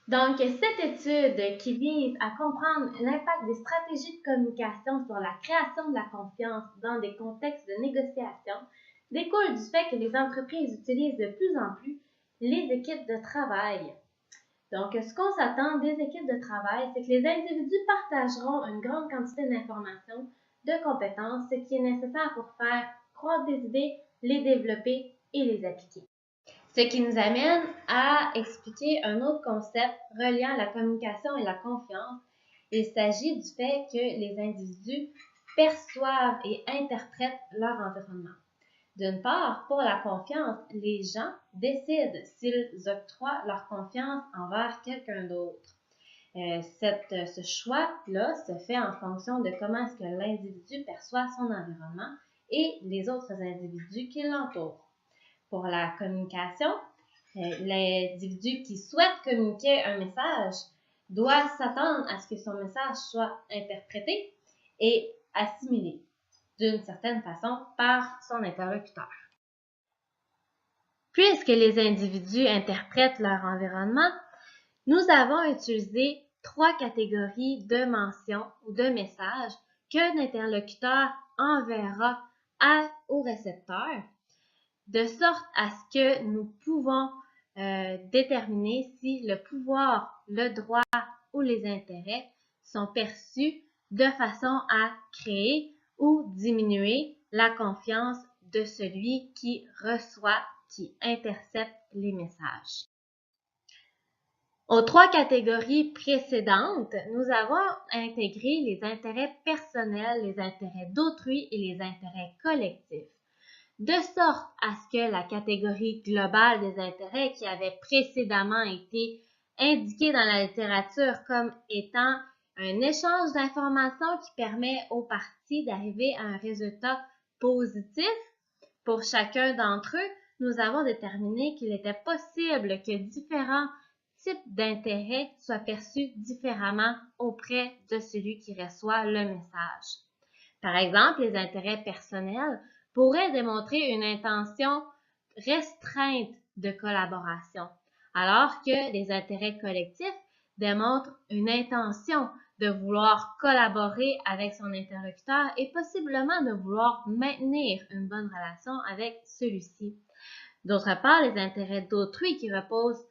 Donc, cette étude qui vise à comprendre l'impact des stratégies de communication sur la création de la confiance dans des contextes de négociation découle du fait que les entreprises utilisent de plus en plus les équipes de travail. Donc, ce qu'on s'attend des équipes de travail, c'est que les individus partageront une grande quantité d'informations, de compétences, ce qui est nécessaire pour faire croître des idées, les développer et les appliquer. Ce qui nous amène à expliquer un autre concept reliant la communication et la confiance. Il s'agit du fait que les individus perçoivent et interprètent leur environnement. D'une part, pour la confiance, les gens décident s'ils octroient leur confiance envers quelqu'un d'autre. Ce choix-là se fait en fonction de comment est-ce que l'individu perçoit son environnement et les autres individus qui l'entourent. Pour la communication, l'individu qui souhaite communiquer un message doit s'attendre à ce que son message soit interprété et assimilé d'une certaine façon par son interlocuteur. Puisque les individus interprètent leur environnement, nous avons utilisé 3 catégories de mentions ou de messages qu'un interlocuteur enverra au récepteur, de sorte à ce que nous pouvons déterminer si le pouvoir, le droit ou les intérêts sont perçus de façon à créer ou diminuer la confiance de celui qui reçoit, qui intercepte les messages. Aux 3 catégories précédentes, nous avons intégré les intérêts personnels, les intérêts d'autrui et les intérêts collectifs, de sorte à ce que la catégorie globale des intérêts qui avait précédemment été indiquée dans la littérature comme étant un échange d'informations qui permet aux parties d'arriver à un résultat positif pour chacun d'entre eux, nous avons déterminé qu'il était possible que différents types d'intérêts soient perçus différemment auprès de celui qui reçoit le message. Par exemple, les intérêts personnels pourraient démontrer une intention restreinte de collaboration, alors que les intérêts collectifs démontrent une intention de vouloir collaborer avec son interlocuteur et possiblement de vouloir maintenir une bonne relation avec celui-ci. D'autre part, les intérêts d'autrui qui reposent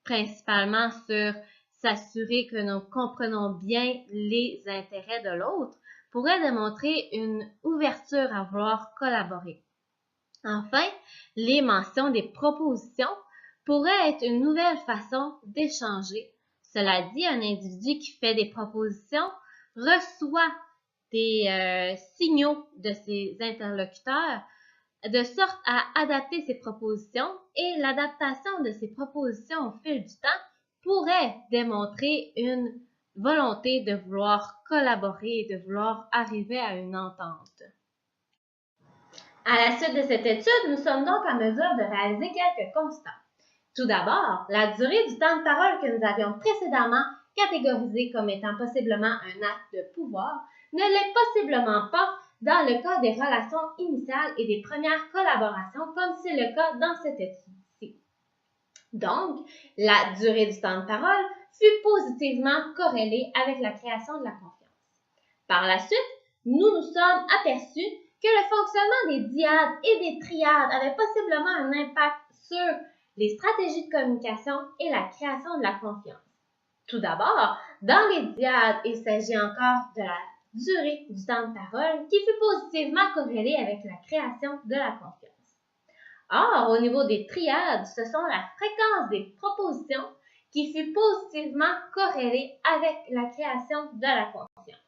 principalement sur s'assurer que nous comprenons bien les intérêts de l'autre pourraient démontrer une ouverture à vouloir collaborer. Enfin, les mentions des propositions pourraient être une nouvelle façon d'échanger. Cela dit, un individu qui fait des propositions reçoit des signaux de ses interlocuteurs de sorte à adapter ses propositions et l'adaptation de ces propositions au fil du temps pourrait démontrer une volonté de vouloir collaborer et de vouloir arriver à une entente. À la suite de cette étude, nous sommes donc en mesure de réaliser quelques constats. Tout d'abord, la durée du temps de parole que nous avions précédemment catégorisé comme étant possiblement un acte de pouvoir ne l'est possiblement pas dans le cas des relations initiales et des premières collaborations, comme c'est le cas dans cette étude-ci. Donc, la durée du temps de parole fut positivement corrélée avec la création de la confiance. Par la suite, nous nous sommes aperçus que le fonctionnement des dyades et des triades avait possiblement un impact sur les stratégies de communication et la création de la confiance. Tout d'abord, dans les dyades, il s'agit encore de la durée du temps de parole qui fut positivement corrélée avec la création de la confiance. Or, au niveau des triades, ce sont la fréquence des propositions qui fut positivement corrélée avec la création de la confiance.